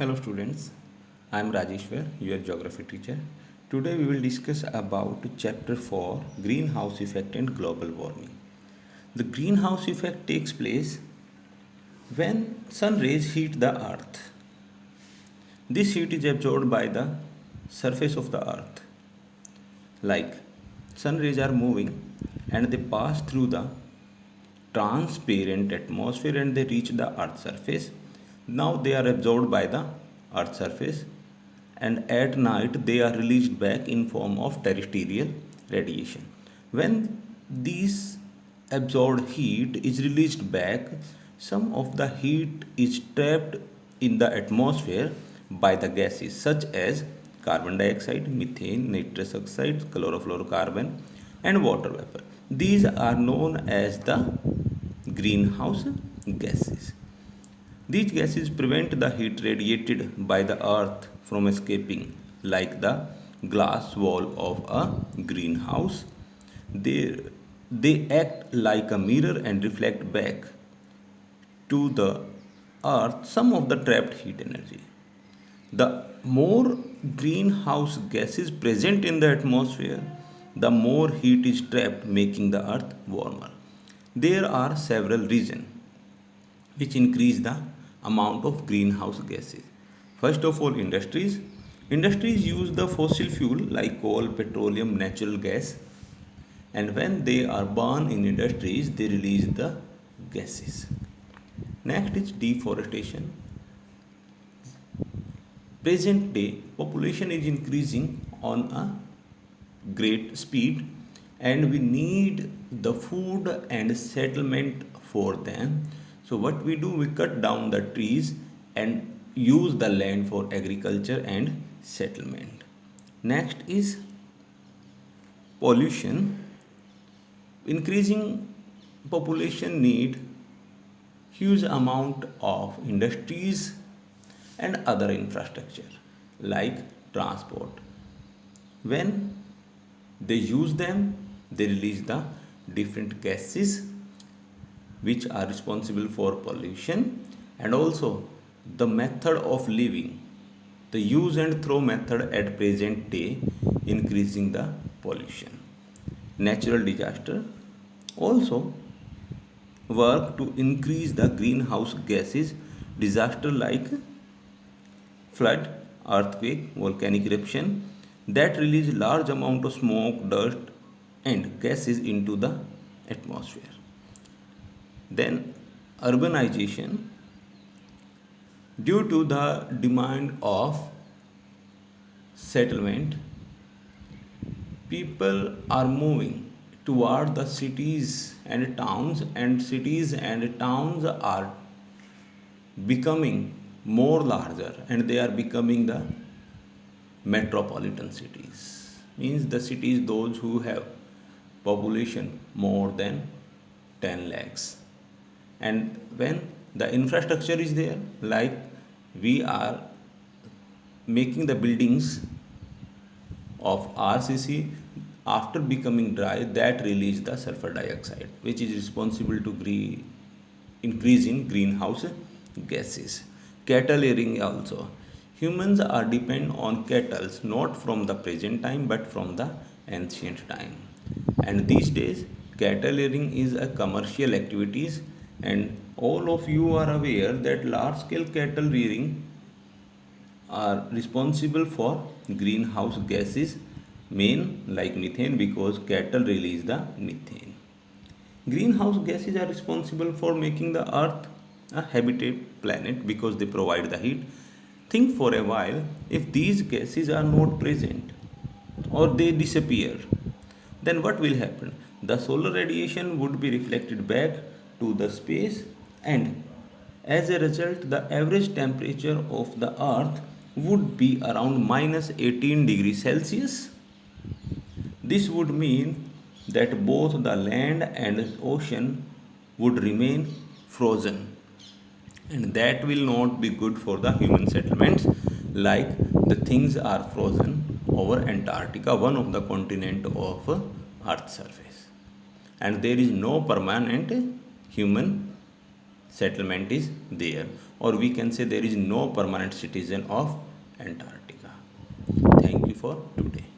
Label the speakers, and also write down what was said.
Speaker 1: Hello students, I am Rajeshwar, your geography teacher. Today we will discuss about chapter 4 greenhouse effect and global warming. The greenhouse effect takes place when sun rays heat the earth. This heat is absorbed by the surface of the earth. Like sun rays are moving and they pass through the transparent atmosphere and they reach the earth's surface. Now they are absorbed by the earth's surface and at night they are released back in form of terrestrial radiation. When these absorbed heat is released back, some of the heat is trapped in the atmosphere by the gases such as carbon dioxide, methane, nitrous oxide, chlorofluorocarbon, and water vapor. These are known as the greenhouse gases. These gases prevent the heat radiated by the earth from escaping, like the glass wall of a greenhouse. They, they act like a mirror and reflect back to the earth some of the trapped heat energy. The more greenhouse gases present in the atmosphere, the more heat is trapped, making the earth warmer. There are several reasons which increase the amount of greenhouse gases. First of all, industries. Industries use the fossil fuel like coal, petroleum, natural gas, and when they are burned in industries, they release the gases. Next is deforestation. Present day population is increasing on a great speed and we need the food and settlement for them. So what we do, we cut down the trees and use the land for agriculture and settlement. Next is pollution. Increasing population need huge amount of industries and other infrastructure like transport. When they use them, they release the different gases which are responsible for pollution, and also the method of living, the use and throw method at present day increasing the pollution. Natural disaster also work to increase the greenhouse gases. Disaster like flood, earthquake, volcanic eruption that release large amount of smoke, dust and gases into the atmosphere. Then urbanization, due to the demand of settlement, people are moving toward the cities and cities and towns are becoming more larger and they are becoming the metropolitan cities. Means the cities those who have population more than 10 lakhs. And when the infrastructure is there, like we are making the buildings of RCC, after becoming dry, that release the sulfur dioxide, which is responsible to increase in greenhouse gases. Cattle rearing also. Humans are depend on cattle not from the present time but from the ancient time. And these days, cattle rearing is a commercial activities, and all of you are aware that large scale cattle rearing are responsible for greenhouse gases, main like methane, because cattle release the methane. Greenhouse gases are responsible for making the earth a habitat planet because they provide the heat. Think for a while, if these gases are not present or they disappear, then what will happen? The solar radiation would be reflected back to the space, and as a result, the average temperature of the earth would be around minus 18 degrees Celsius. This would mean that both the land and ocean would remain frozen, and that will not be good for the human settlements, like the things are frozen over Antarctica, one of the continent of Earth's surface, and there is no permanent human settlement is there. or we can say there is no permanent citizen of Antarctica. Thank you for today.